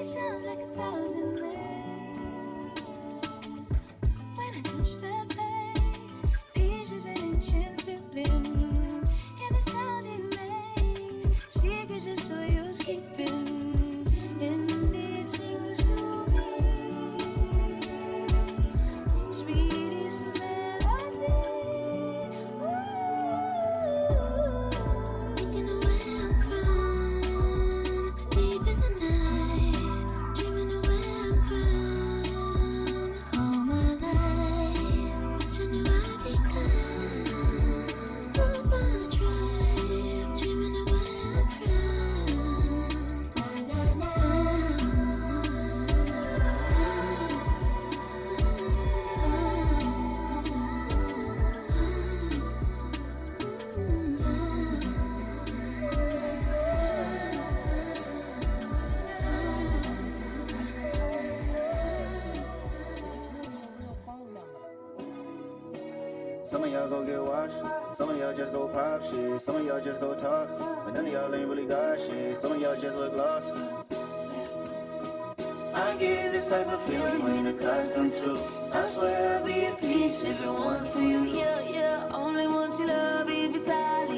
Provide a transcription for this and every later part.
sounds like 1,000 names. When I touch that place, peace is an ancient feeling. And the sound it makes, secrets just for yours keeping. And it sings to me, sweetest melody. Thinking of where I'm from, deep in the night, dreaming of where I'm from, all my life, wishing you I'd become, lost my drive, dreaming of where I'm from, na na Some of y'all go get washed, some of y'all just go pop shit, some of y'all just go talk, but none of y'all ain't really got shit, some of y'all just look lost. I get this type of feeling you ain't accustomed to. I swear I'll be at peace if it weren't for you. Yeah, yeah, only want your love if it's solid.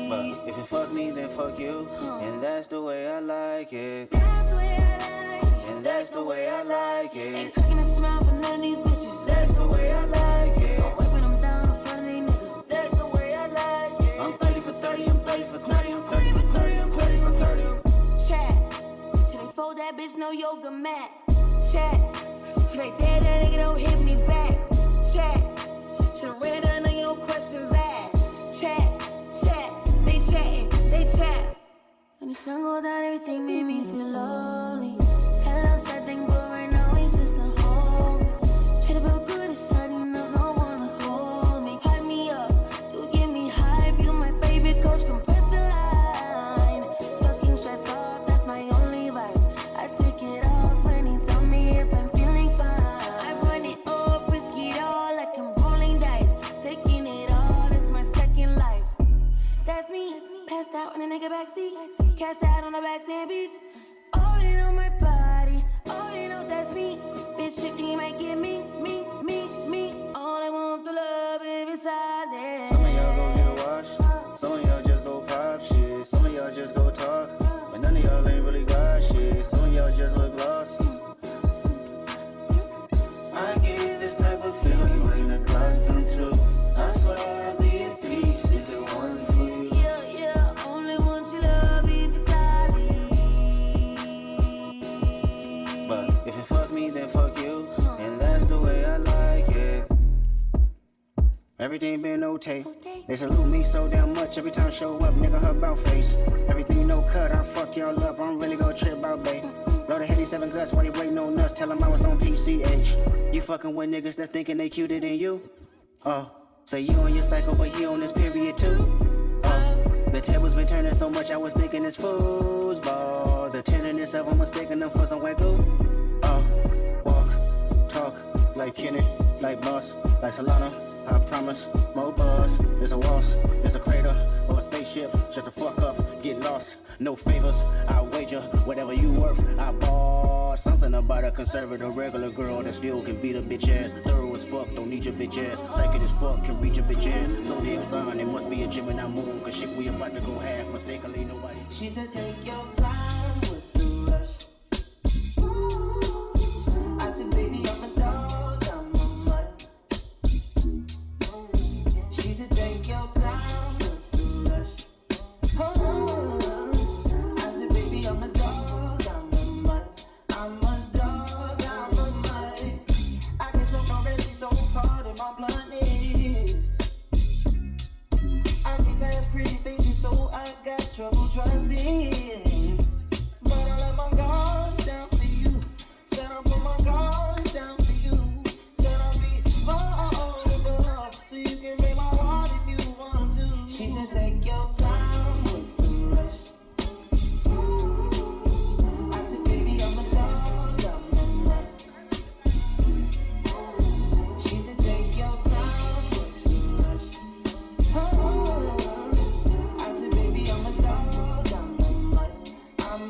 But if you fuck me, then fuck you, and that's the way I like it, That's the way I like it. and that's the way I like Ain't it, cooking a smile for none of these bitches. that's the way I like I'm it, wiping them down in front of these niggas. that's the way I like it. I'm 30 for 30, I'm 30 for 30, I'm 30 for 30, I'm 30 for 30. Chat, should they fold that bitch no yoga mat? Chat, should they dare that nigga don't hit me back? Chat, should I ran that nigga no questions asked? Chat, they chatting, they chat. When the sun go down, everything made me feel lonely. Had a sad thing, but right now it's just a home. Try to feel good inside, you know, no one to hold me. Hype me up, you give me hype. You my favorite coach, compress the line. Fucking stress off, that's my only vice. I take it off when he tell me if I'm feeling fine. I run it up, risk it all like I'm rolling dice. Taking it all, it's my second life. That's me, passed out in a nigga backseat. Cashed out on the backstand beach. Already know my body, already know that's me. Bitch, shifting, you might get me. All I want to love if it's solid. Some of y'all go get a wash, some of y'all just go pop shit, some of y'all just go talk, but none of y'all ain't really got shit, some of y'all just look lost. I get this type of feeling you ain't accustomed to. I swear I'll be at peace if it weren't for you. Yeah, only want your love if it's solid. But if you fuck me, then fuck you, and that's the way I like it. Everything been okay. They salute me so damn much every time I show up, nigga, her bout face. Everything no cut, I fuck y'all up, I'm really gon' trip out, babe. Blow the Heady 7 guts while you waiting on nuts, tell them I was on PCH. You fucking with niggas that's thinking they cuter than you? So you on your cycle, but he on this period too? The tables been turning so much, I was thinking it's foosball. The tenderness of them mistaking them for some wacko. Walk, talk, like Kenny, like Boss, like Solana. I promise, more buzz, there's a waltz, there's a crater, or a spaceship. Shut the fuck up, get lost, no favors. I wager, whatever you worth, I bought. Something about a conservative regular girl that still can beat a bitch ass. Thorough as fuck, don't need your bitch ass. Psychic as fuck, can reach your bitch ass. Zodiac sign, it must be a Gemini moon, cause shit we about to go half, mistakenly nobody. She said take your time, what's the rush? I said baby I'm a dog, I'm a mutt. She said take your time, what's the rush? I said baby I'm a dog, I'm a mutt. I'm a dog, I'm a mutt. I can smoke already so hard in my blunt is. I see past pretty faces so I got trouble trusting. But I let my guard down for you. Said I put my guard down for you. Said I'll be vulnerable so you can break my heart if you want to. She said take your time, what's the rush? I said baby I'm a dog, I'm a mutt. She said take your time, what's the rush? I said baby I'm a dog, I'm a mutt. I'm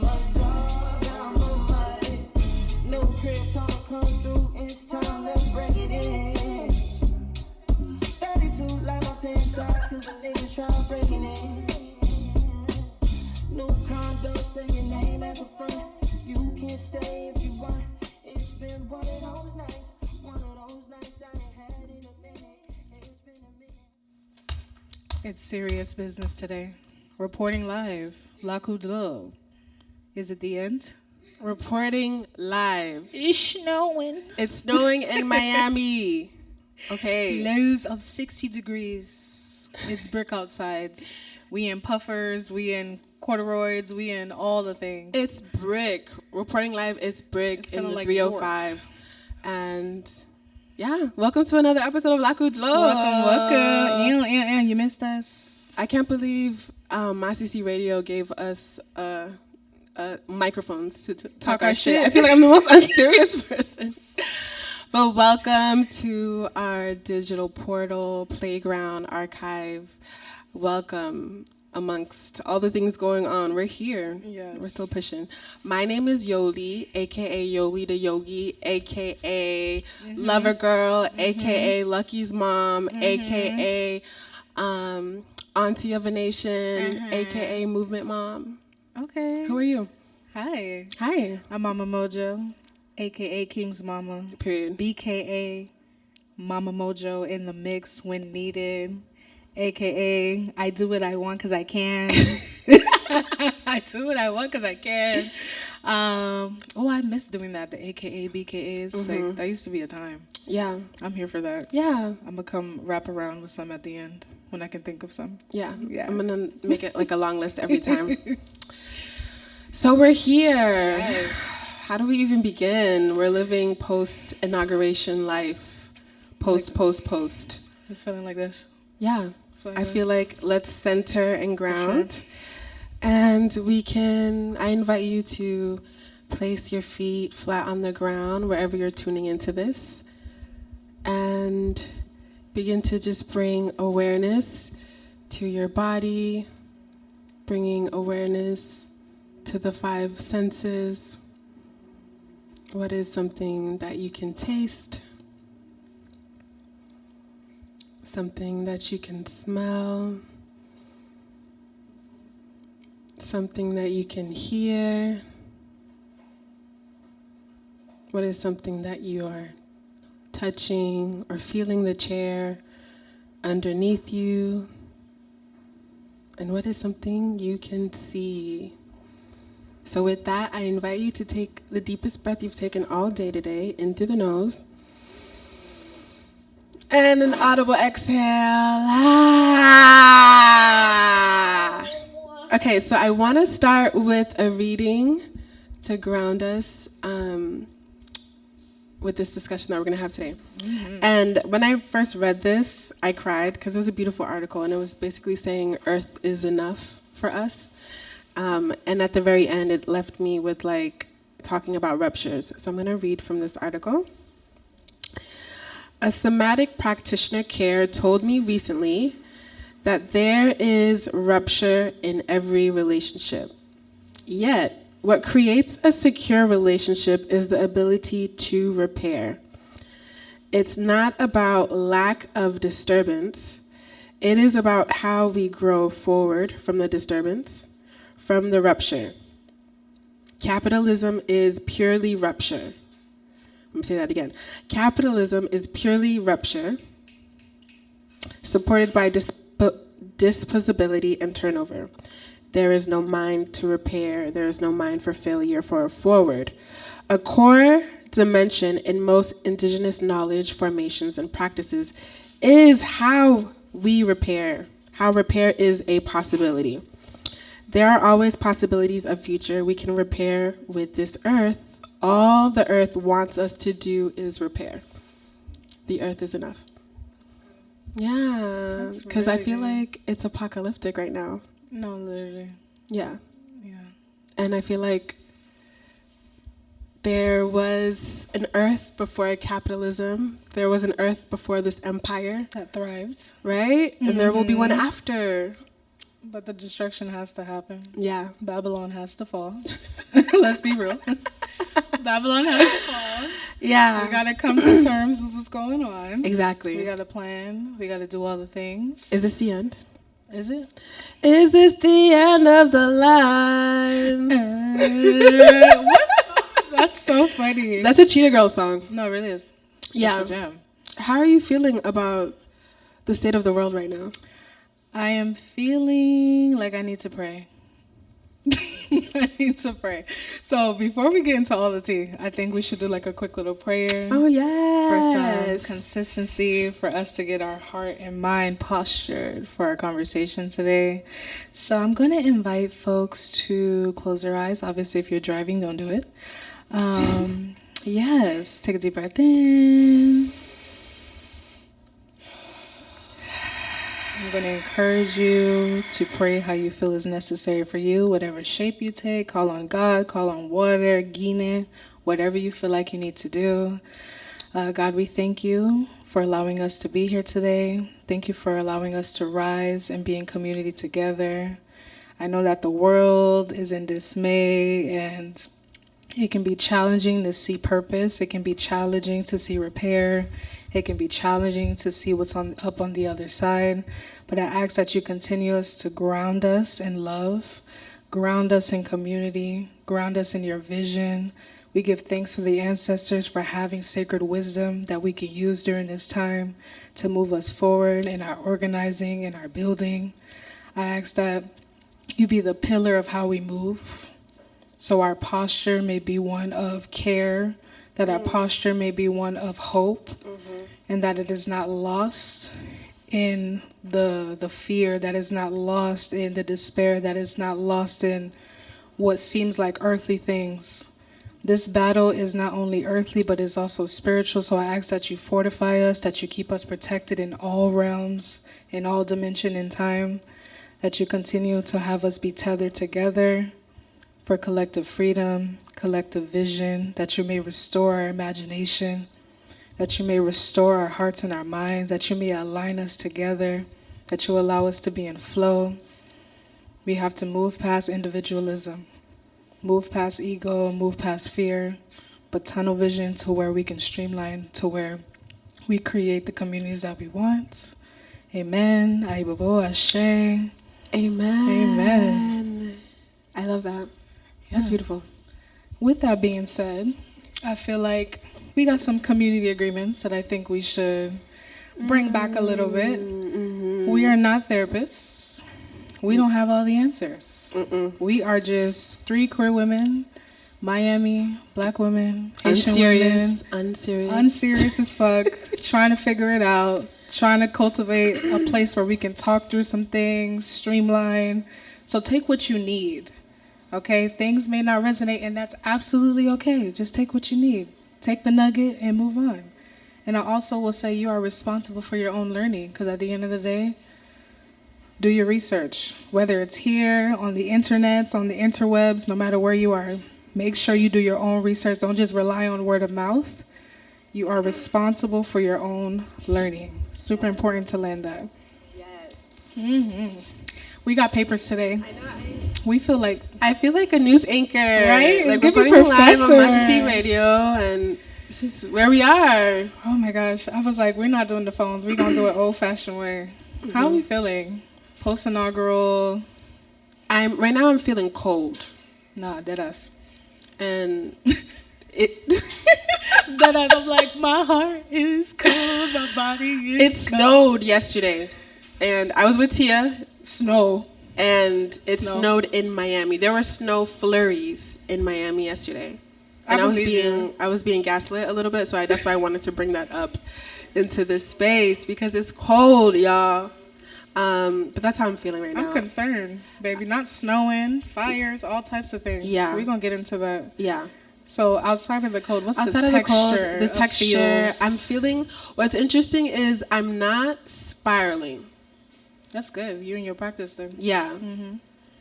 sides, cause the niggas try breaking it. New condo, say your name at the front. You can stay if you want. It's been one of those nights. One of those nights I ain't had in a minute. It's been a minute. It's serious business today. Reporting live, Lakou Dlo. Is it the end? Reporting live. It's snowing. It's snowing in Miami. Okay. Lows of 60 degrees. It's brick outside. We in puffers, we in corduroys, we in all the things. It's brick. Reporting live, it's brick It's in feeling the like 305. And yeah, welcome to another episode of Lakou Dlo. Welcome. You missed us. I can't believe Masisi Radio gave us microphones to talk our shit. I feel like I'm the most unserious person. But welcome to our digital portal, playground, archive. Welcome amongst all the things going on. We're here. Yes. We're still pushing. My name is Yoly, a.k.a. Yoly the Yogi, a.k.a. Lover Girl, a.k.a. Lucky's Mom, a.k.a. Auntie of a Nation, a.k.a. Movement Mom. Okay. Who are you? Hi. Hi. I'm Mamamojoo, a.k.a. King's Mama. Period. BKA Mamamojoo in the mix when needed. AKA I do what I want because I can. I do what I want because I can. I miss doing that. The AKA BKAs. Like, that used to be a time. Yeah. I'm here for that. Yeah. I'm gonna come wrap around with some at the end when I can think of some. Yeah. Yeah. I'm gonna make it like a long list every time. So we're here. Yes. How do we even begin? We're living post-inauguration life. Post. It's feeling like this. Yeah. I feel like let's center and ground. Sure. And I invite you to place your feet flat on the ground wherever you're tuning into this. And begin to just bring awareness to your body, bringing awareness to the 5 senses. What is something that you can taste? Something that you can smell, something that you can hear. What is something that you are touching or feeling the chair underneath you? And what is something you can see? So with that, I invite you to take the deepest breath you've taken all day today in through the nose. And an audible exhale. Ah. Okay, so I want to start with a reading to ground us with this discussion that we're going to have today. And when I first read this, I cried because it was a beautiful article, and it was basically saying Earth is enough for us. And at the very end, it left me with talking about ruptures. So I'm going to read from this article. A somatic practitioner care told me recently that there is rupture in every relationship. Yet, what creates a secure relationship is the ability to repair. It's not about lack of disturbance. It is about how we grow forward from the disturbance, from the rupture. Capitalism is purely rupture. Let me say that again. Capitalism is purely rupture, supported by disposability and turnover. There is no mind to repair. There is no mind for failure, for a forward. A core dimension in most indigenous knowledge, formations, and practices is how we repair, how repair is a possibility. There are always possibilities of future. We can repair with this earth. All the earth wants us to do is repair. The earth is enough. Yeah, because I feel like it's apocalyptic right now. No, literally. Yeah. Yeah. And I feel like there was an earth before capitalism. There was an earth before this empire. That thrived. Right? And there will be one after. But the destruction has to happen. Yeah. Babylon has to fall. Let's be real. Babylon has to fall. Yeah. We gotta come to terms with what's going on. Exactly. We gotta plan. We gotta do all the things. Is this the end? Is it? Is this the end of the line? What song? That's so funny. That's a Cheetah Girl song. No, it really is. Yeah. It's a jam. How are you feeling about the state of the world right now? I am feeling like I need to pray. I need to pray. So before we get into all the tea, I think we should do like a quick little prayer. Oh, For yes. some consistency, for us to get our heart and mind postured for our conversation today. So I'm going to invite folks to close their eyes. Obviously, if you're driving, don't do it. Yes, take a deep breath in. I'm going to encourage you to pray how you feel is necessary for you, whatever shape you take. Call on God, call on water, Guinea, whatever you feel like you need to do. God, we thank you for allowing us to be here today. Thank you for allowing us to rise and be in community together. I know that the world is in dismay, and it can be challenging to see purpose. It can be challenging to see repair. It can be challenging to see what's up on the other side. But I ask that you continue us to ground us in love, ground us in community, ground us in your vision. We give thanks to the ancestors for having sacred wisdom that we can use during this time to move us forward in our organizing and our building. I ask that you be the pillar of how we move, so our posture may be one of care, that our posture may be one of hope, and that it is not lost in the fear, that is not lost in the despair, that is not lost in what seems like earthly things. This battle is not only earthly, but is also spiritual. So I ask that you fortify us, that you keep us protected in all realms, in all dimension and time, that you continue to have us be tethered together for collective freedom, collective vision, that you may restore our imagination, that you may restore our hearts and our minds, that you may align us together, that you allow us to be in flow. We have to move past individualism, move past ego, move past fear, but tunnel vision to where we can streamline, to where we create the communities that we want. Amen. Aibabo Ashe. Amen. Amen. I love that. That's beautiful. With that being said, I feel like we got some community agreements that I think we should bring back a little bit. We are not therapists. We don't have all the answers. We are just three queer women, Miami, black women, Haitian women. Unserious as fuck, trying to figure it out, trying to cultivate a place where we can talk through some things, streamline. So take what you need. Okay, things may not resonate, and that's absolutely okay. Just take what you need. Take the nugget and move on. And I also will say you are responsible for your own learning, because at the end of the day, do your research. Whether it's here, on the internets, on the interwebs, no matter where you are, make sure you do your own research. Don't just rely on word of mouth. You are responsible for your own learning. Super important to land that. Yes. We got papers today. I know. I feel like a news anchor. Right? Like It's we're giving putting live on professor. Masisi Radio, and this is where we are. Oh my gosh. I was like, we're not doing the phones. We're going to do it old-fashioned way. How are we feeling? Post-inaugural? Right now I'm feeling cold. Nah, dead us. And it Dead us. I'm like, my heart is cold. My body is it snowed yesterday. And I was with Teeyuh. Snow. And it Snow. snowed in Miami. There were snow flurries in Miami yesterday. And I was being gaslit a little bit, so that's why I wanted to bring that up into this space, because it's cold, y'all. But that's how I'm feeling right now. I'm concerned, baby. Not snowing, fires, all types of things. Yeah. We're going to get into that. Yeah. So outside of the cold, what's Outside the of texture? the texture, feels? I'm feeling, what's interesting is I'm not spiraling. That's good. You and your practice then. Yeah.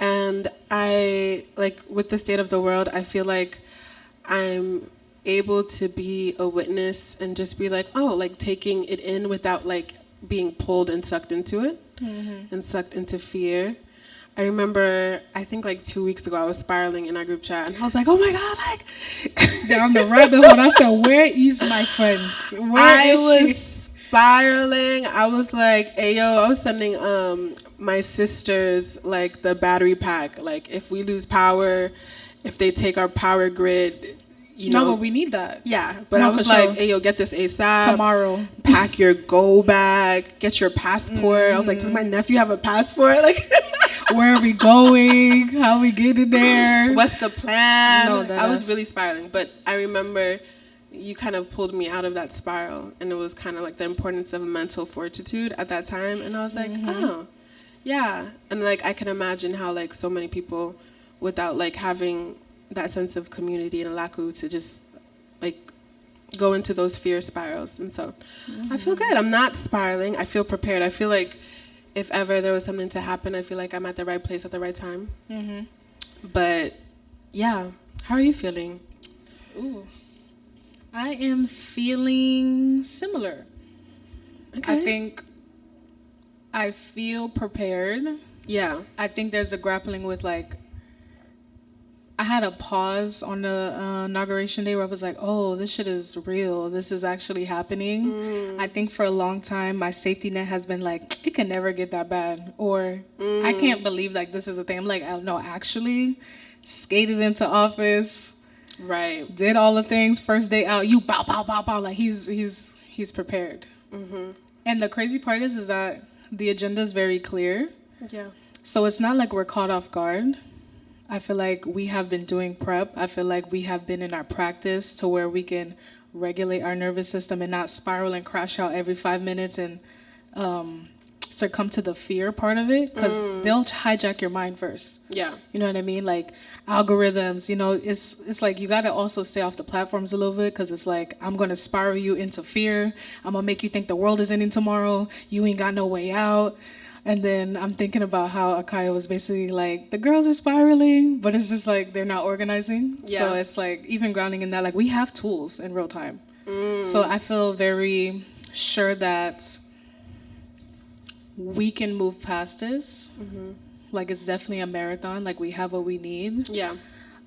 And I, like, with the state of the world, I feel like I'm able to be a witness and just be like, oh, like taking it in without like being pulled and sucked into it and sucked into fear. I remember, I think like 2 weeks ago, I was spiraling in our group chat, and I was like, "Oh my god!" Like Down the rabbit hole. I said, "Where is my friends? I was she?" spiraling. I was like, "Hey yo!" I was sending my sisters like the battery pack. Like, if we lose power, if they take our power grid, you know. No, but we need that. Yeah, but No, I was for like, sure. "Hey yo, get this ASAP. Tomorrow. Pack your go bag. Get your passport." I was like, "Does my nephew have a passport?" Like. Where are we going? How we getting there? What's the plan? No, I was really spiraling, but I remember you kind of pulled me out of that spiral, and it was kind of like the importance of mental fortitude at that time, and I was like, oh, yeah, and like I can imagine how like so many people, without like having that sense of community in Lakou, to just like go into those fear spirals, and so I feel good. I'm not spiraling. I feel prepared. I feel like if ever there was something to happen, I feel like I'm at the right place at the right time. Mm-hmm. But, yeah. How are you feeling? Ooh. I am feeling similar. Okay. I think I feel prepared. Yeah. I think there's a grappling with, like, I had a pause on the inauguration day where I was like, oh, this shit is real. This is actually happening. I think for a long time, my safety net has been like, it can never get that bad. Or I can't believe like this is a thing. I'm like, no, actually skated into office. Right. Did all the things. First day out, you bow, bow, bow, bow. Like he's prepared. Mm-hmm. And the crazy part is that the agenda is very clear. Yeah. So it's not like we're caught off guard. I feel like we have been doing prep. I feel like we have been in our practice to where we can regulate our nervous system and not spiral and crash out every 5 minutes and succumb to the fear part of it, because they'll hijack your mind first. Yeah. You know what I mean? Like algorithms, you know, it's like you got to also stay off the platforms a little bit, because it's like, I'm going to spiral you into fear. I'm going to make you think the world is ending tomorrow. You ain't got no way out. And then I'm thinking about how Akaya was basically like, the girls are spiraling, but it's just like they're not organizing. Yeah. So it's like even grounding in that, like we have tools in real time. So I feel very sure that we can move past this. Like it's definitely a marathon. Like we have what we need. Yeah.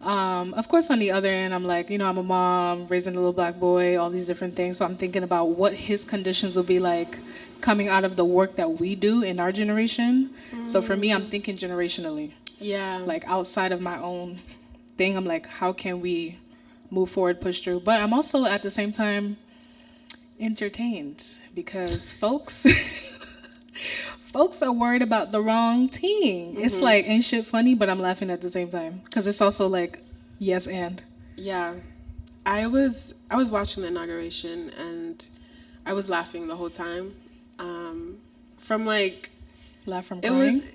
Of course, on the other end, I'm like, you know, I'm a mom, raising a little black boy, all these different things. So I'm thinking about what his conditions will be like coming out of the work that we do in our generation. So for me, I'm thinking generationally. Yeah. Like outside of my own thing, I'm like, how can we move forward, push through? But I'm also at the same time entertained, because folks are worried about the wrong thing. It's like, ain't shit funny, but I'm laughing at the same time, because it's also like, yes, and. Yeah. I was watching the inauguration, and I was laughing the whole time. From like, Laugh from it crying. was,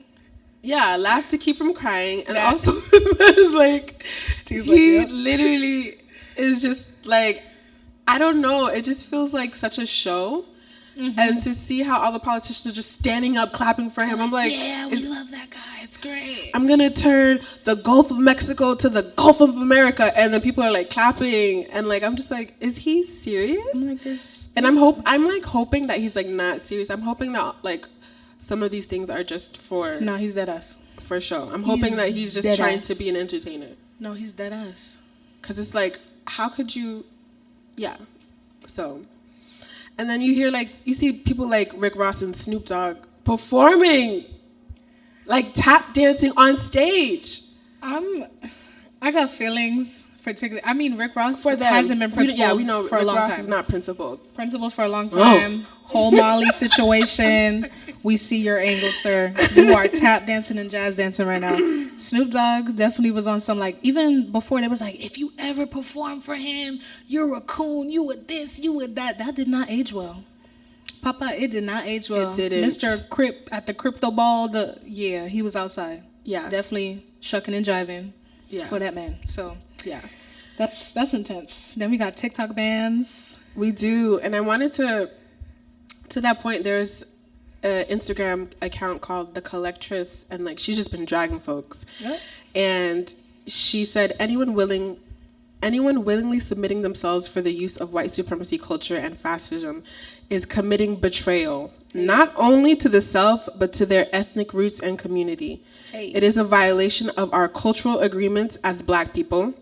yeah, laugh to keep from crying, and That- also it's like Teeyuh's like, he yep. literally is just like, I don't know, it just feels like such a show. And to see how all the politicians are just standing up, clapping for him, I'm like, yeah, we love that guy. It's great. I'm gonna turn the Gulf of Mexico to the Gulf of America, and then people are like clapping, and like I'm just like, is he serious? I'm like, this. And I'm like hoping that he's like not serious. I'm hoping that like some of these things are just for No, he's dead ass. for show. I'm hoping that he's just dead trying ass. to be an entertainer. No, he's dead ass. Cause it's like, how could you? Yeah. So, and then you see people like Rick Ross and Snoop Dogg performing, like tap dancing on stage. I got feelings. Particularly, I mean, Rick Ross For them. hasn't been principled we know for Rick a long Ross time. is not principled. Principles for a long time. Whole Molly situation. We see your angle, sir. You are tap dancing and jazz dancing right now. Snoop Dogg definitely was on some, like, even before they was like, if you ever perform for him, you're a coon, you would this, you would that. That did not age well. Papa, it did not age well. It didn't. Mr. Crip at the crypto ball, he was outside. Yeah. Definitely shucking and jiving for that man. So Yeah. that's intense. Then we got TikTok bans. We do. And I wanted to that point, there's an Instagram account called The Collectress, and like she's just been dragging folks. Yep. And she said anyone willing Anyone willingly submitting themselves for the use of white supremacy culture and fascism is committing betrayal, not only to the self, but to their ethnic roots and community. It is a violation of our cultural agreements as Black people.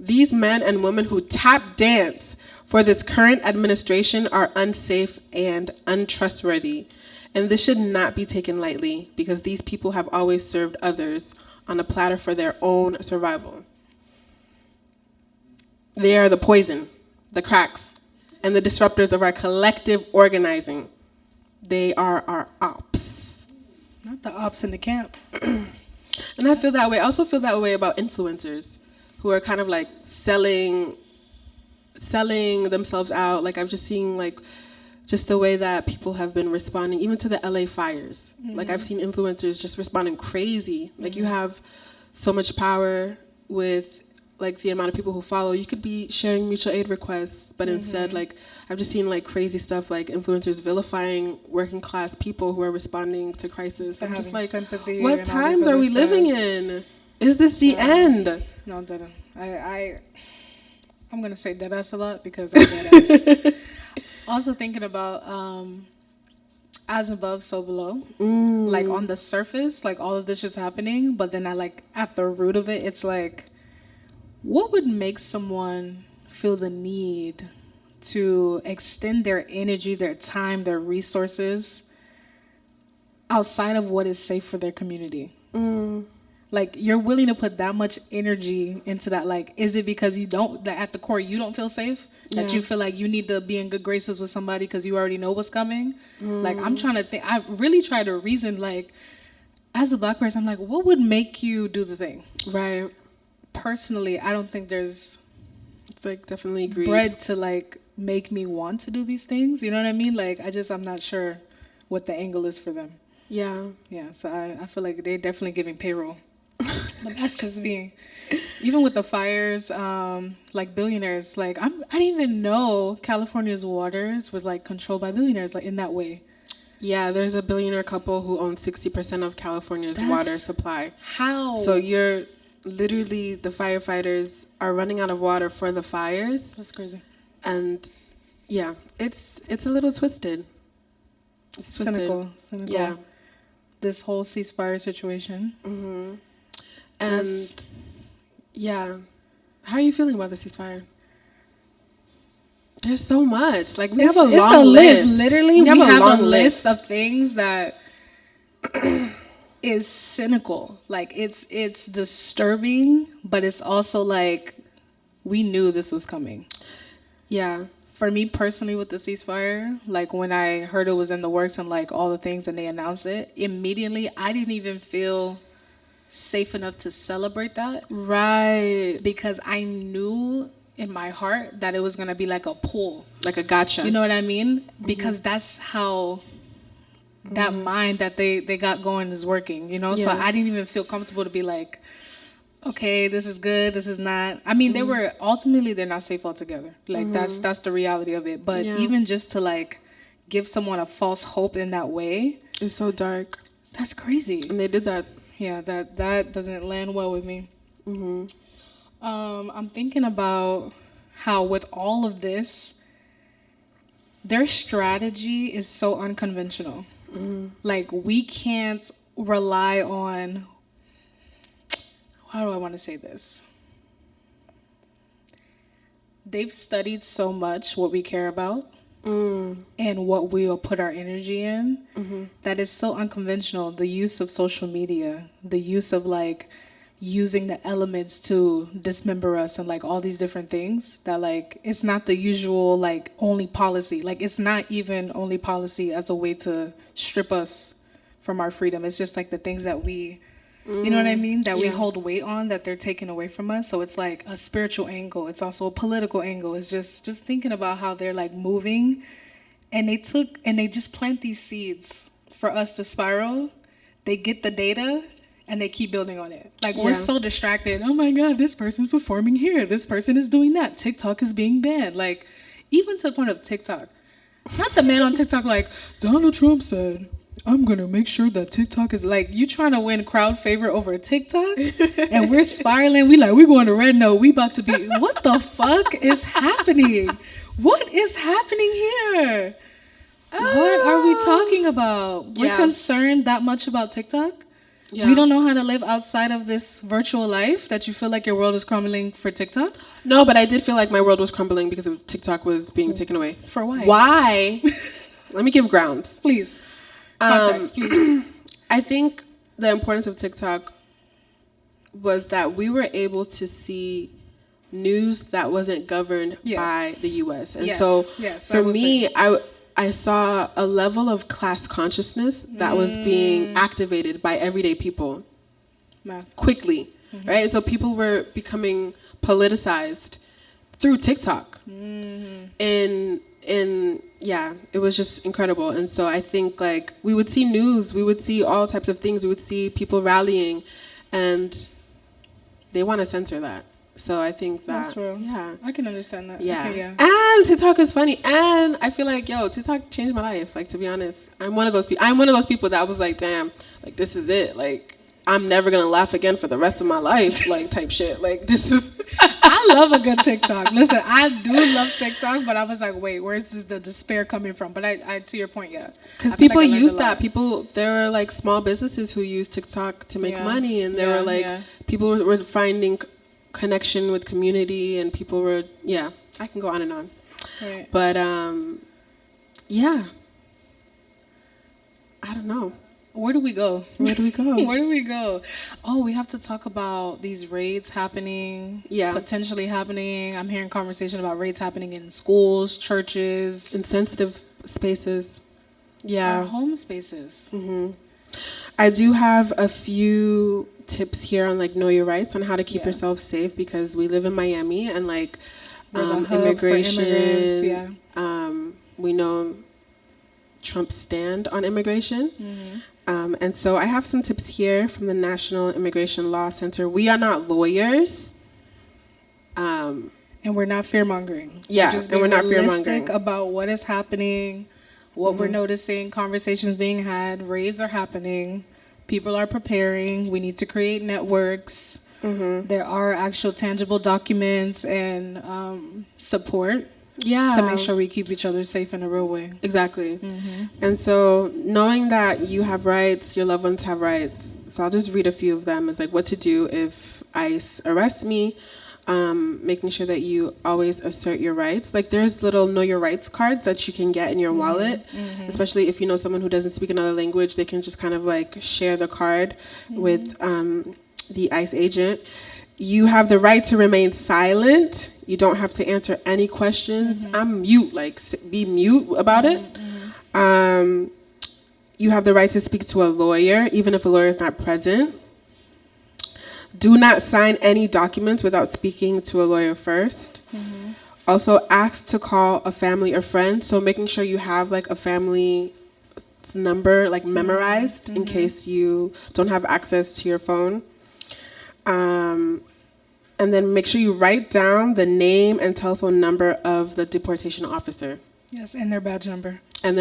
These men and women who tap dance for this current administration are unsafe and untrustworthy. And this should not be taken lightly because these people have always served others on a platter for their own survival. They are the poison, the cracks, and the disruptors of our collective organizing. They are our ops. Not the ops in the camp. And I feel that way. I also feel that way about influencers who are kind of like selling themselves out. Like I've just seen like just the way that people have been responding, even to the LA fires. Mm-hmm. Like I've seen influencers just responding crazy. Like you have so much power with like the amount of people who follow. You could be sharing mutual aid requests, but instead, like I've just seen like crazy stuff, like influencers vilifying working class people who are responding to crisis. I'm just like, what times are we living in? Is this the end? No, didn't. I'm gonna say deadass a lot because I'm deadass. Also thinking about as above, so below. Like on the surface, like all of this is happening, but then at the root of it, it's like, what would make someone feel the need to extend their energy, their time, their resources outside of what is safe for their community? Like, you're willing to put that much energy into that. Like, is it because that at the core, you don't feel safe? That you feel like you need to be in good graces with somebody because you already know what's coming? Like, I'm trying to think. I really try to reason, like, as a Black person, I'm like, what would make you do the thing? Right. Personally, I don't think there's like definitely agree. Bread to like make me want to do these things. You know what I mean? Like I'm not sure what the angle is for them. Yeah. Yeah. So I feel like they're definitely giving payroll. But that's just me. Even with the fires, like billionaires, like I didn't even know California's waters was like controlled by billionaires, like in that way. Yeah, there's a billionaire couple who owns 60% of California's water supply. How? So you're literally, the firefighters are running out of water for the fires. That's crazy. And yeah, it's a little twisted. It's twisted. Cynical. Yeah. This whole ceasefire situation. Mm-hmm. And yeah, how are you feeling about the ceasefire? There's so much. Like we have a long list. Literally, we have a list of things that is cynical. Like it's disturbing, but it's also like we knew this was coming. Yeah. For me personally with the ceasefire, like when I heard it was in the works and like all the things and they announced it, immediately I didn't even feel safe enough to celebrate that. Right. Because I knew in my heart that it was going to be like a pull. Like a gotcha. You know what I mean? Because that's how that mind that they got going is working, you know? Yeah. So I didn't even feel comfortable to be like, okay, this is good, this is not. I mean, they're not safe altogether. Like that's the reality of it. But even just to like give someone a false hope in that way. It's so dark. That's crazy. And they did that. Yeah, that doesn't land well with me. I'm thinking about how with all of this, their strategy is so unconventional. Like we can't rely on, how do I want to say this? They've studied so much what we care about and what we'll put our energy in that is so unconventional. The use of social media, the use of like using the elements to dismember us and like all these different things that like it's not the usual like only policy. Like it's not even only policy as a way to strip us from our freedom. It's just like the things that we, you know what I mean? That we hold weight on that they're taking away from us. So it's like a spiritual angle. It's also a political angle. It's just thinking about how they're like moving and they just plant these seeds for us to spiral. They get the data and they keep building on it. Like we're so distracted. Oh my God, this person's performing here. This person is doing that. TikTok is being banned. Like even to the point of TikTok. Not the man on TikTok like, Donald Trump said, I'm gonna make sure that TikTok is like, you trying to win crowd favor over TikTok, and we're spiraling. We going to red note. We about to be. What the fuck is happening? What is happening here? What are we talking about? We're concerned that much about TikTok. Yeah. We don't know how to live outside of this virtual life that you feel like your world is crumbling for TikTok? No, but I did feel like my world was crumbling because of TikTok was being taken away. For why? Why? Let me give grounds. Please. Context, please. I think the importance of TikTok was that we were able to see news that wasn't governed by the U.S. And so for me, I saw a level of class consciousness that was being activated by everyday people quickly, right? So people were becoming politicized through TikTok. It was just incredible. And so I think like we would see news, we would see all types of things, we would see people rallying, and they want to censor that. So I think that, that's real. Yeah, I can understand that. Yeah. Okay, yeah. And TikTok is funny, and I feel like TikTok changed my life. Like, to be honest, I'm one of those people that was like, damn, like this is it. Like, I'm never gonna laugh again for the rest of my life, like type shit. Like, this is. I love a good TikTok. Listen, I do love TikTok, but I was like, wait, where's the despair coming from? But I to your point, yeah. Because people use that. There were like small businesses who use TikTok to make money, and there were like people were finding connection with community, and people were I can go on and on. Right. But I don't know. Where do we go? Where do we go? Where do we go? Oh, we have to talk about these raids happening. Yeah. Potentially happening. I'm hearing conversation about raids happening in schools, churches. In sensitive spaces. Yeah. Our home spaces. Mm-hmm. I do have a few tips here on like know your rights, on how to keep yourself safe, because we live in Miami, and like immigration. We know Trump's stand on immigration. Mm-hmm. And so I have some tips here from the National Immigration Law Center. We are not lawyers. And we're not fear-mongering. Yeah, and we're not fear-mongering. About what is happening, what we're noticing, conversations being had, raids are happening, people are preparing, we need to create networks. Mm-hmm. There are actual tangible documents and support. Yeah. To make sure we keep each other safe in a real way. Exactly. Mm-hmm. And so knowing that you have rights, your loved ones have rights. So I'll just read a few of them. It's like what to do if ICE arrests me, making sure that you always assert your rights. Like there's little know your rights cards that you can get in your wallet, especially if you know someone who doesn't speak another language. They can just kind of like share the card with the ICE agent. You have the right to remain silent. You don't have to answer any questions. I'm mute, like be mute about it. You have the right to speak to a lawyer, even if a lawyer is not present. Do not sign any documents without speaking to a lawyer first. Also, ask to call a family or friend. So making sure you have like a family number like memorized in case you don't have access to your phone. And then make sure you write down the name and telephone number of the deportation officer. Yes, and their badge number. And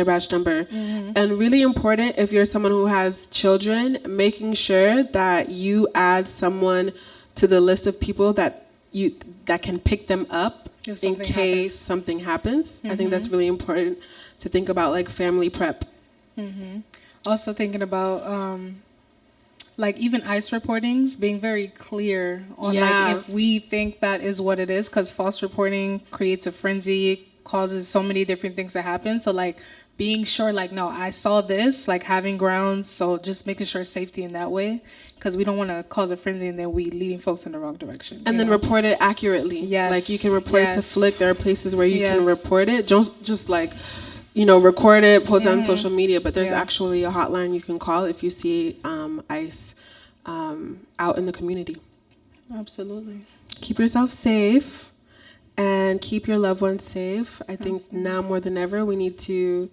really important, if you're someone who has children, making sure that you add someone to the list of people that can pick them up in case something happens. I think that's really important to think about, like family prep. Also thinking about like even ICE reportings, being very clear on like if we think that is what it is, because false reporting creates a frenzy, causes so many different things to happen. So like being sure, like, no, I saw this, like having grounds. So just making sure safety in that way, because we don't want to cause a frenzy and then we leading folks in the wrong direction. And then report it accurately. Yes. Like you can report it to Flick. There are places where you can report it. Don't just like, record it, post it on social media, but there's actually a hotline you can call if you see ICE out in the community. Absolutely. Keep yourself safe and keep your loved ones safe. I think now more than ever, we need to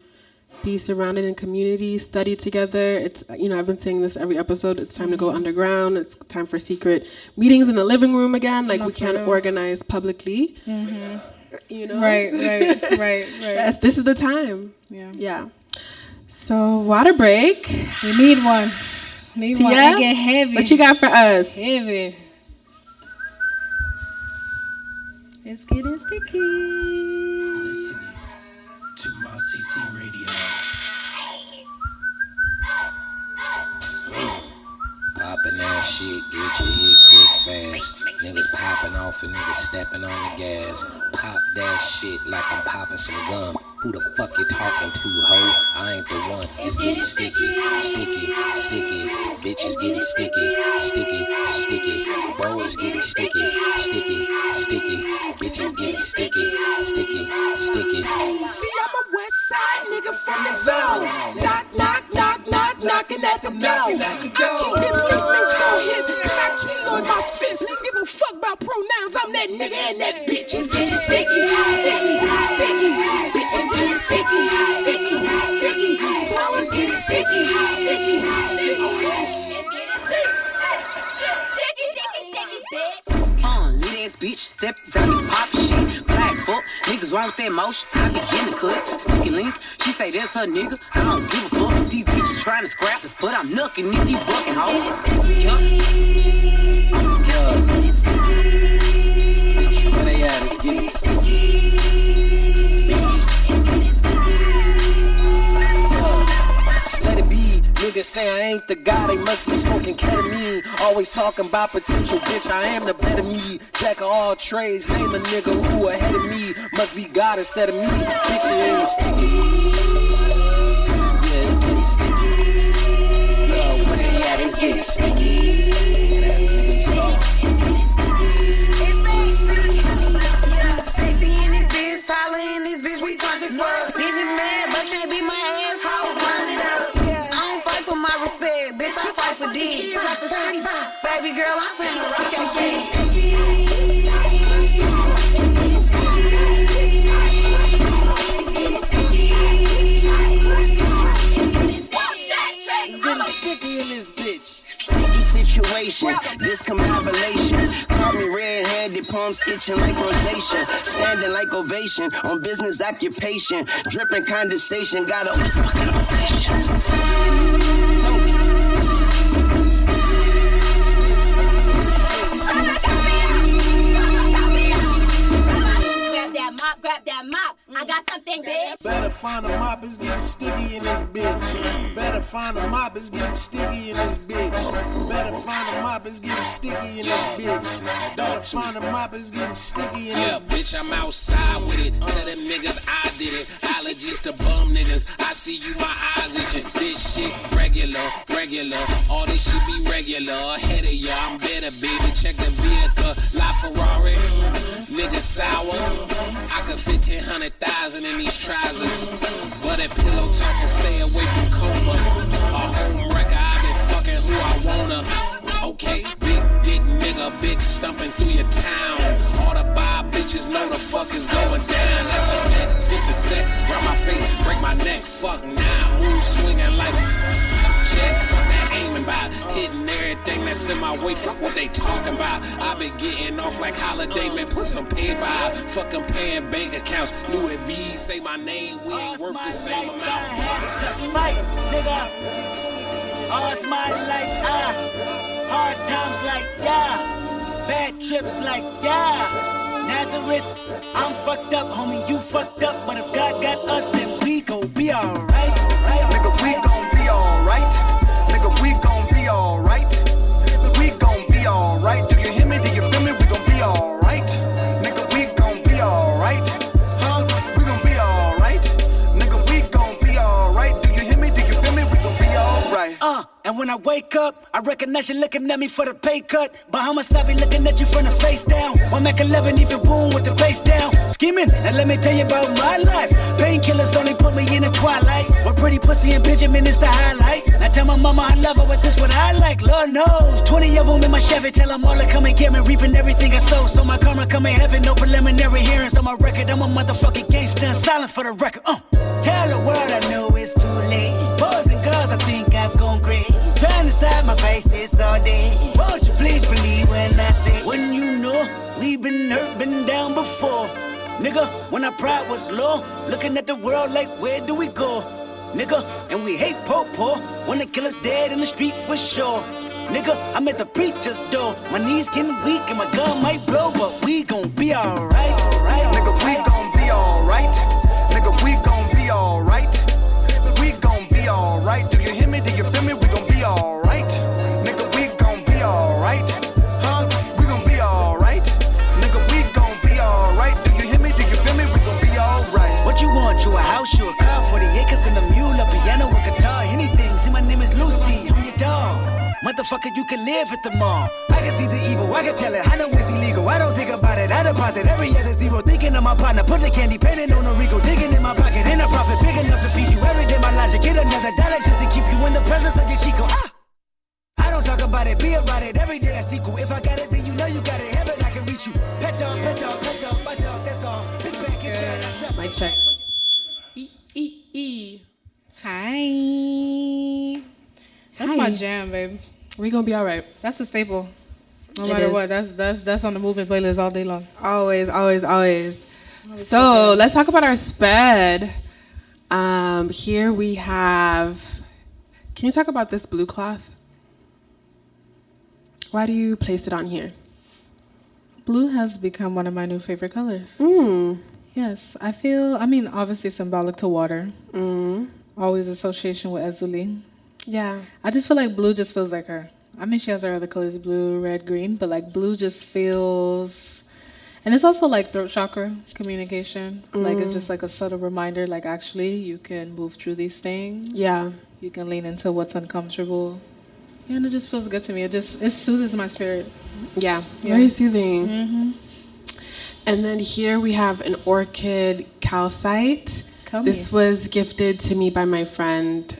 be surrounded in community, study together. It's, I've been saying this every episode. It's time to go underground. It's time for secret meetings in the living room again. Like we can't organize publicly. Right. Yes, this is the time. Yeah. So, water break. We need one. Need one. Teeyuh, I get heavy. what you got for us? Heavy. It's getting sticky. Listening to Masisi Radio. Poppin' that shit, get your hit quick fast. Niggas popping off and niggas stepping on the gas. Pop that shit like I'm popping some gum. Who the fuck you talking to, ho? I ain't the one. It's getting sticky, sticky, sticky. Bitches getting sticky, sticky, sticky. Bro is getting sticky, sticky, sticky. Bitches getting sticky, sticky, sticky. See, I'm a west side nigga from the zone. Knock, knock, knock, knock, knocking at the door. I keep them nicknames on his, cause I keep on my fist. Give a fuck about pronouns, I'm that nigga and that bitch is getting sticky, sticky, sticky. Bitches getting sticky, sticky, sticky. Flowers getting sticky, sticky, sticky. Lit ass bitch, step out me pop shit. Glass fuck, niggas wrong with that motion. I be in the cut, sneaky link. She say that's her nigga. I don't give a fuck. These bitches trying to scrap the foot. I'm knucking if you bucking, ho. Bitch, where they at? It's getting sticky. Let it be. Niggas say I ain't the guy, they must be smoking ketamine. Always talking about potential, bitch, I am the better me. Jack of all trades, name a nigga who ahead of me. Must be God instead of me. Bitch, it ain't sticky. Yeah, it's getting sticky. Yo, where they at? It's getting sticky. Sexy in this bitch, taller in this bitch, we talk this fuck. Bitches mad, but can't be my asshole. Run it up. I don't fight for my respect, bitch, I fight for D. Baby girl, I'm finna rock your face. It's getting sticky in this bitch. Sticky situation, discombobulation. Caught me red-handed, palm stitching like rosacea. Standing like ovation, on business occupation. Dripping condensation, got a whisper conversations. Grab that mop. I got something, bitch. Better find a mop, it's getting sticky in this bitch. Better find a mop, it's getting sticky in this bitch. Better find a mop, it's getting sticky in this bitch. Better find a mop, it's getting sticky in this bitch. Bitch, I'm outside with it. Tell them niggas I did it. Allergies to bum niggas. I see you, my eyes itching. This shit regular, regular. All this shit be regular. Ahead of ya, I'm better, baby. Check the vehicle. La Ferrari. Niggas sour. I could fit 10,000 in these trousers. But that pillow talking, stay away from coma. A home wrecker, I been fucking who I wanna. Okay, big dick nigga, big stumping through your town. All the bi bitches know the fuck is going down. That's a bet, skip the sex, rub my face, break my neck, fuck now. Who's swinging like jet, fuck that aiming by. Hitting everything that's in my way, fuck what they talking about. I been getting off like holiday, man, put some paper out. Fuck them paying bank accounts. Louis V, say my name, we ain't worth the same amount. Fight, nigga. All's my life, hard times like, yeah. Bad trips like, yeah. Nazareth, I'm fucked up, homie, you fucked up. But if God got us, then we gon' be alright. Nigga, we gon' be alright. Nigga, we gon' be alright. We gon' be alright. Do you hear me? Do you feel me? We gon' be alright. Nigga, we gon' be alright. Huh? We gon' be alright. Nigga, we gon' be alright. Do you hear me? Do you feel me? We gon' be alright. And when I wake up, I recognize you looking at me for the pay cut. Bahamas, I be looking at you from the face down. 1 Mac 11, even boom with the bass down. Scheming, and let me tell you about my life. Painkillers only put me in the twilight. With pretty pussy and Benjamin is the highlight. I tell my mama I love her, but this what I like, Lord knows. 20 of them in my Chevy, tell them all to come and get me. Reaping everything I sow, so my karma come in heaven. No preliminary hearings on my record. I'm a motherfucking gangster in silence for the record. Tell the world I know it's too late. Boys and girls, I think I've gone crazy. Trying to decide my faces all day. Won't you please believe when I say, when you know we've been hurt, been down before. Nigga, when our pride was low, looking at the world like, where do we go? nigga. And we hate po-po. Wanna kill us dead in the street for sure. Nigga, I'm at the preacher's door. My knees getting weak and my gun might blow, but we gon' be alright. Nigga, we gon' be alright. Nigga, we gon' be alright. We gon' be alright. Do you hear me? Do you feel me? We gon' be alright. Nigga, we gon' be alright. Huh? We gon' be alright. Nigga, we gon' be alright. Do you hear me? Do you feel me? We gon' be alright. What you want? You a house, you a car, 40 acres and a mule, a piano, a guitar, anything. See, my name is Lucy, I'm your dog. Motherfucker, you can live at the mall. I can see the evil, I can tell it. I know it's illegal, I don't think about it. I deposit every other zero. Thinking of my partner, put the candy, painting on a Rico. Digging in my pocket, in a profit, big enough to feed you. Every day my logic, get another dollar just to keep you in the presence of your Chico. I don't talk about it, be about it. Every day I sequel. If I got it, then you know you got it. Heaven, I can reach you. Pet dog, my dog, that's all. Big back and chat, I trap. Mic check. Hi. That's Hi. my jam, babe. We gonna be all right. That's a staple. No It matter is. what, that's on the movement playlist all day long. Always, always, always. So let's talk about our sped. Here we have. Can you talk about this blue cloth? Why do you place it on here? Blue has become one of my new favorite colors. Yes, obviously symbolic to water. Always association with Yoly. Yeah. I just feel like blue just feels like her. I mean, she has her other colors, blue, red, green, but like blue just feels, and it's also like throat chakra communication. Like it's just like a subtle reminder, like actually you can move through these things. Yeah. You can lean into what's uncomfortable. Yeah, and it just feels good to me. It soothes my spirit. Yeah. Yeah. Very soothing. And then here we have an orchid calcite. This was gifted to me by my friend.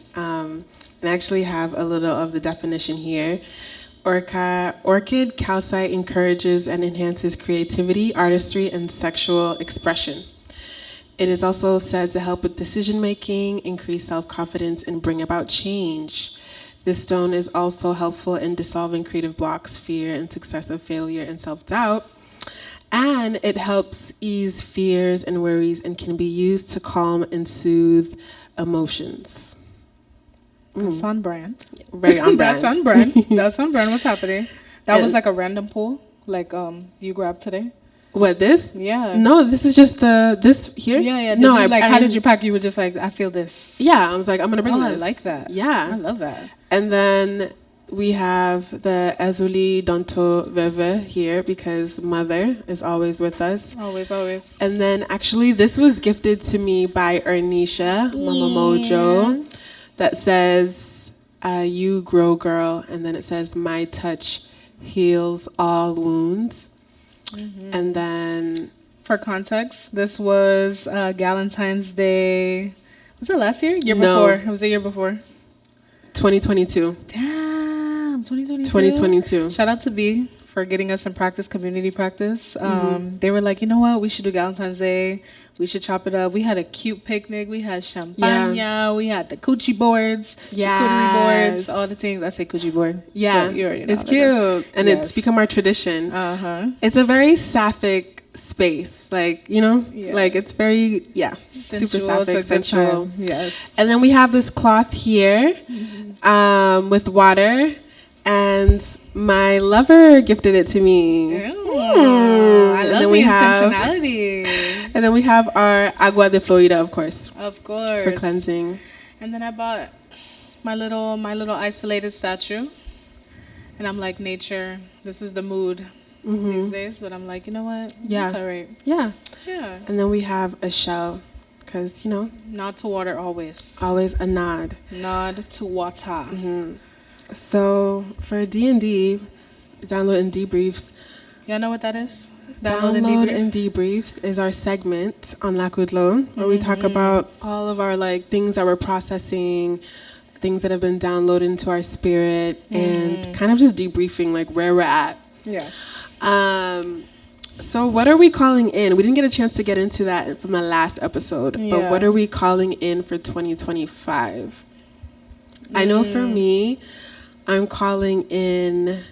And I actually have a little of the definition here. Orchid calcite encourages and enhances creativity, artistry, and sexual expression. It is also said to help with decision making, increase self-confidence, and bring about change. This stone is also helpful in dissolving creative blocks, fear, and success of failure and self-doubt. And it helps ease fears and worries and can be used to calm and soothe emotions. That's on brand. Very on brand. That's on brand. That's on brand. What's happening? That was like a random pull, like you grabbed today. What, this? Yeah. No, this is just this here. Yeah. No, how did you pack? You were just like, I feel this. Yeah, I was like, I'm gonna bring this. I like that. Yeah, I love that. And then we have the Yoly Donto Veve here because mother is always with us. Always, always. And then actually, this was gifted to me by Ernisha Mamamojoo. That says, you grow, girl. And then it says, my touch heals all wounds. And then... For context, this was Galentine's Day. Was it last year? Before? It was the year before. 2022. Damn, 2022. 2022. Shout out to B for getting us some practice, community practice. They were like, you know what? We should do Galentine's Day. We should chop it up. We had a cute picnic. We had champagne. Yeah. We had the coochie boards, the cootery boards, all the things. I say coochie board. Yeah, So you already know it's cute. And it's become our tradition. It's a very sapphic space. Like, like it's very, Sensual, super sapphic, sensual. Yes. And then we have this cloth here with water. And my lover gifted it to me. I love the intentionality. And then we have our agua de Florida, of course. Of course. For cleansing. And then I bought my little isolated statue. And I'm like, nature, this is the mood these days. But I'm like, you know what? Yeah. It's all right. Yeah. Yeah. And then we have a shell. Because, Nod to water always. Always a nod. Nod to water. So for D&D, download and debriefs. Y'all know what that is? Download and debriefs is our segment on Lakou Dlo, where we talk about all of our things that we're processing, things that have been downloaded into our spirit, and kind of just debriefing where we're at. Yeah. So what are we calling in? We didn't get a chance to get into that from the last episode, but what are we calling in for 2025? I know for me, I'm calling in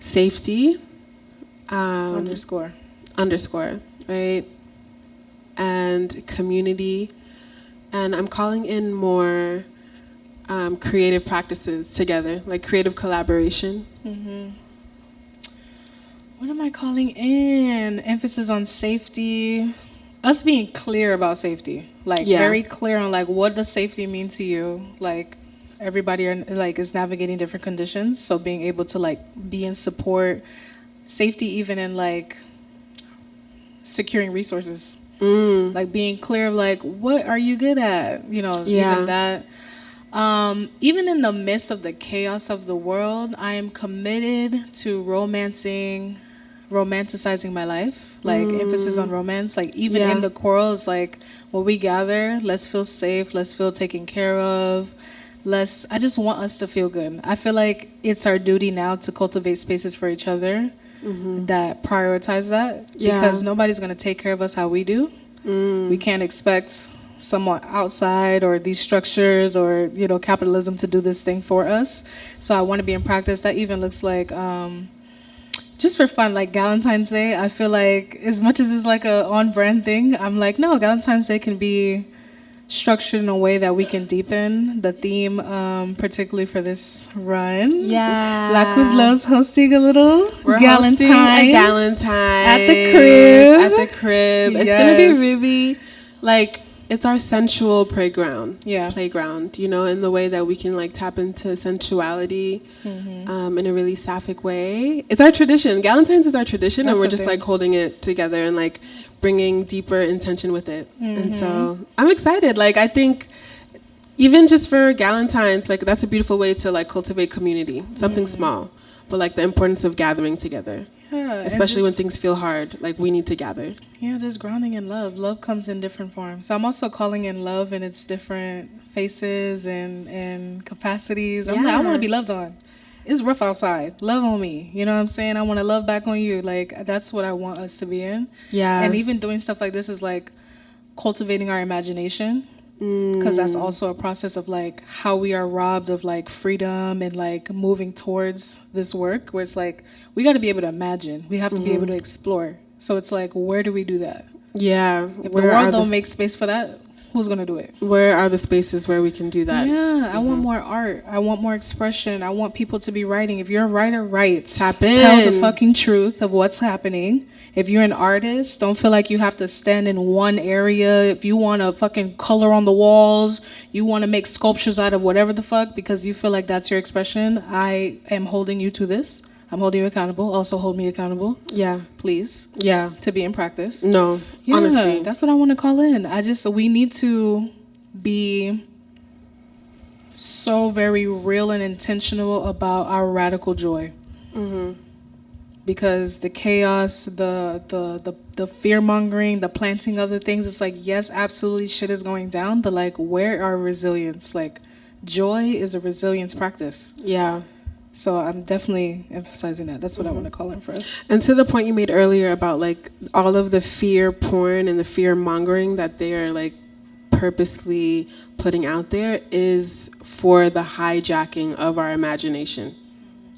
safety. _, right? And community And I'm calling in more creative practices together, like creative collaboration. What am I calling in? Emphasis on safety. Us being clear about safety. Like, very clear on, like, what does safety mean to you? Like, everybody is navigating different conditions. So being able to, like, be in support. Safety even in, like, securing resources. Like, being clear of, like, what are you good at? You know, even that. Even in the midst of the chaos of the world, I am committed to romanticizing my life, like emphasis on romance. Like, even in the quarrels, like, when we gather, let's feel safe, let's feel taken care of, I just want us to feel good. I feel like it's our duty now to cultivate spaces for each other that prioritize that, because nobody's going to take care of us how we do. We can't expect someone outside or these structures or, you know, capitalism to do this thing for us. So I want to be in practice. That even looks like just for fun, like Valentine's Day. I feel like as much as it's like a on-brand thing, I'm like, no, Valentine's Day can be structured in a way that we can deepen the theme, particularly for this run. Lakou Dlo's hosting a little Galentine's at the crib. It's gonna be really like, it's our sensual playground, you know, in the way that we can, like, tap into sensuality in a really sapphic way. It's our tradition. Galentine's is our tradition, and we're just, like, holding it together and, like, bringing deeper intention with it. And so I'm excited. Like, I think even just for Galentine's, like, that's a beautiful way to, like, cultivate community, something small, but, like, the importance of gathering together. Especially when things feel hard, like, we need to gather. Yeah, there's grounding in love. Love comes in different forms. So I'm also calling in love in its different faces and capacities. I'm like, I want to be loved on. It's rough outside. Love on me. You know what I'm saying? I want to love back on you. Like, that's what I want us to be in. Yeah. And even doing stuff like this is, like, cultivating our imagination. Because that's also a process of, like, how we are robbed of, like, freedom and, like, moving towards this work, where it's like, we got to be able to imagine. We have to be able to explore. So it's like, where do we do that? Yeah. If the world don't make space for that, who's going to do it? Where are the spaces where we can do that? Yeah, I want more art. I want more expression. I want people to be writing. If you're a writer, write. Tap in. Tell the fucking truth of what's happening. If you're an artist, don't feel like you have to stand in one area. If you want to fucking color on the walls, you want to make sculptures out of whatever the fuck because you feel like that's your expression, I am holding you to this. I'm holding you accountable. Also hold me accountable. Yeah. Please. Yeah. To be in practice. No. Yeah, honestly. That's what I want to call in. We need to be so very real and intentional about our radical joy. Because the chaos, the fear-mongering, the planting of the things, it's like, yes, absolutely shit is going down, but, like, where are resilience? Like, joy is a resilience practice. Yeah. So I'm definitely emphasizing that. That's what I want to call in for us. And to the point you made earlier about, like, all of the fear porn and the fear-mongering that they are, like, purposely putting out there is for the hijacking of our imagination.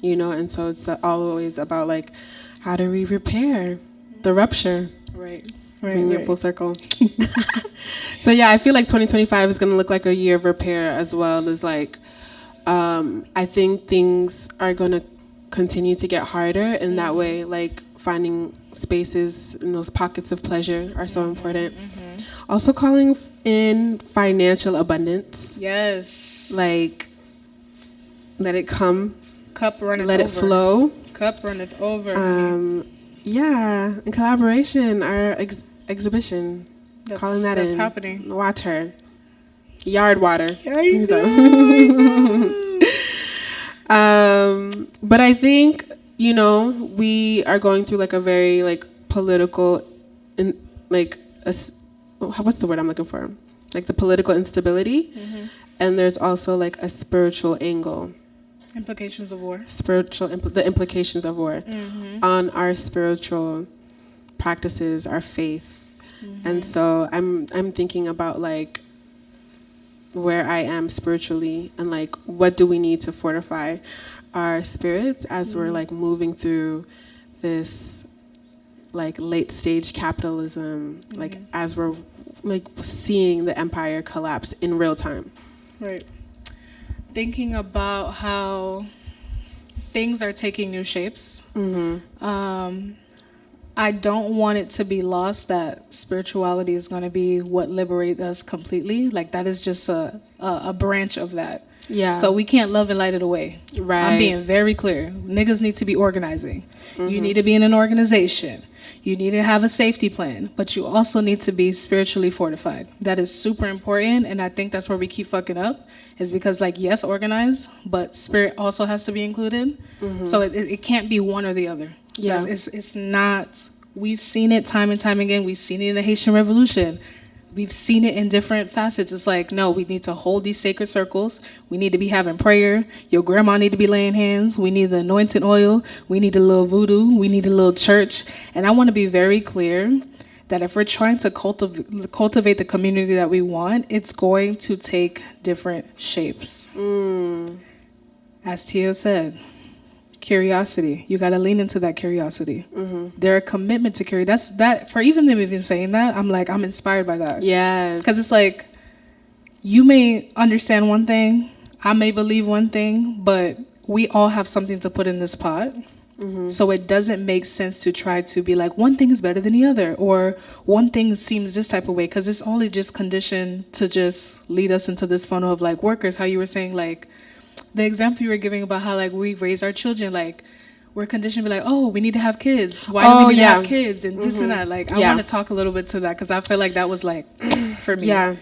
You know, and so it's always about, like, how do we repair the rupture? Right. Bring it full circle. So, yeah, I feel like 2025 is going to look like a year of repair, as well as, like, I think things are going to continue to get harder in that way. Like, finding spaces in those pockets of pleasure are so important. Also calling in financial abundance. Yes. Like, let it come. Cup runneth Let over. it flow. Cup runneth over. Yeah, in collaboration, our exhibition, calling that in. That's happening. Water. Yard water. But I think, you know, we are going through, like, a very, like, political, what's the word I'm looking for? Like, the political instability. And there's also, like, a spiritual angle. Implications of war. The implications of war on our spiritual practices, our faith. And so I'm thinking about, like, where I am spiritually and, like, what do we need to fortify our spirits as we're, like, moving through this, like, late stage capitalism, like, as we're like seeing the empire collapse in real time. Right. Thinking about how things are taking new shapes. I don't want it to be lost that spirituality is going to be what liberates us completely. Like, that is just a branch of that. Yeah. So we can't love and light it away. Right. I'm being very clear. Niggas need to be organizing. You need to be in an organization. You need to have a safety plan. But you also need to be spiritually fortified. That is super important. And I think that's where we keep fucking up. Is because, like, yes, organized, but spirit also has to be included. So it can't be one or the other. Yeah. It's not. We've seen it time and time again. We've seen it in the Haitian Revolution. We've seen it in different facets. It's like, no, we need to hold these sacred circles. We need to be having prayer. Your grandma need to be laying hands. We need the anointing oil. We need a little voodoo. We need a little church. And I want to be very clear that if we're trying to cultivate the community that we want, it's going to take different shapes. As Teeyuh said, curiosity. You got to lean into that curiosity. Their commitment to curiosity. That for even them even saying that, I'm like, I'm inspired by that. Yes. Because it's like, you may understand one thing, I may believe one thing, but we all have something to put in this pot. So it doesn't make sense to try to be like, one thing is better than the other, or one thing seems this type of way, because it's only just conditioned to just lead us into this funnel of like workers, how you were saying, like, the example you were giving about how, like, we raise our children, like, we're conditioned to be like, oh, we need to have kids. Why do we need to have kids? And this and that. Like, I want to talk a little bit to that because I feel like that was, like, for me. Yeah.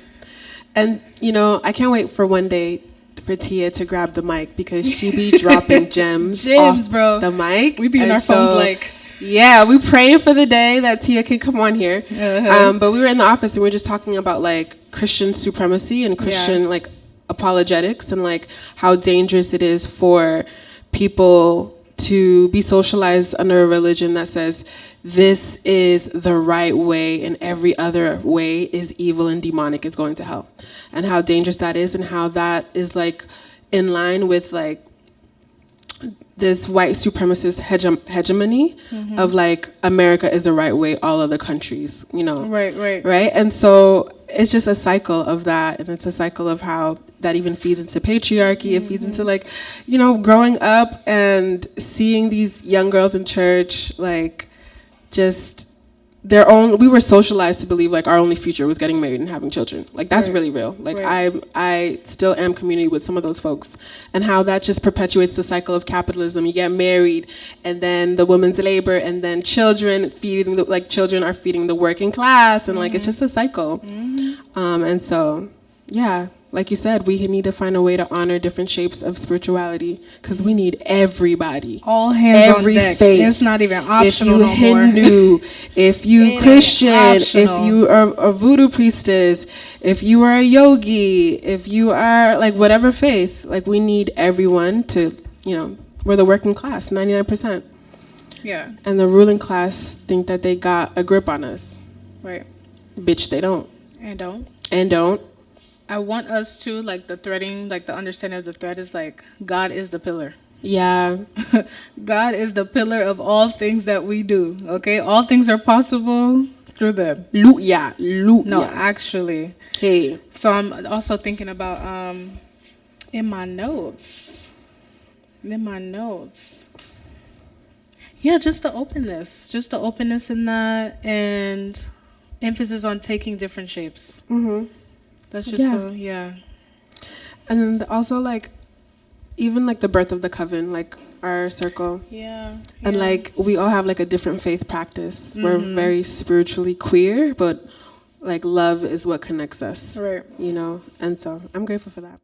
And, you know, I can't wait for one day for Teeyuh to grab the mic because she be dropping gems off bro. The mic. We be in our phones like... Yeah, we praying for the day that Teeyuh can come on here. But we were in the office and we were just talking about, like, Christian supremacy and Christian, like, apologetics and, like, how dangerous it is for people to be socialized under a religion that says this is the right way and every other way is evil and demonic, is going to hell. And how dangerous that is and how that is, like, in line with, like, this white supremacist hegemony of, like, America is the right way, all other countries, you know. Right? And so it's just a cycle of that, and it's a cycle of how that even feeds into patriarchy. It feeds into, like, you know, growing up and seeing these young girls in church, like, just we were socialized to believe, like, our only future was getting married and having children. Like, that's really real. Like, I still am community with some of those folks, and how that just perpetuates the cycle of capitalism. You get married, and then the women's labor, and then children children are feeding the working class, and like, it's just a cycle. And so, yeah, like you said, we need to find a way to honor different shapes of spirituality because we need everybody. All hands every on deck. faith. It's not even optional no more. If you Hindu, if you Christian, if you are a voodoo priestess, if you are a yogi, if you are, like, whatever faith, like, we need everyone to, you know, we're the working class, 99%. Yeah. And the ruling class think that they got a grip on us. Right. Bitch, they don't. And don't. I want us to, like, the threading, like, the understanding of the thread is, like, God is the pillar. Yeah. God is the pillar of all things that we do, okay? All things are possible through them. No, actually. Hey. So I'm also thinking about, in my notes. Yeah, just the openness in that, and emphasis on taking different shapes. That's just And also, like, even, like, the birth of the coven, like, our circle. Yeah. And, like, we all have, like, a different faith practice. We're very spiritually queer, but, like, love is what connects us. Right. You know? And so I'm grateful for that.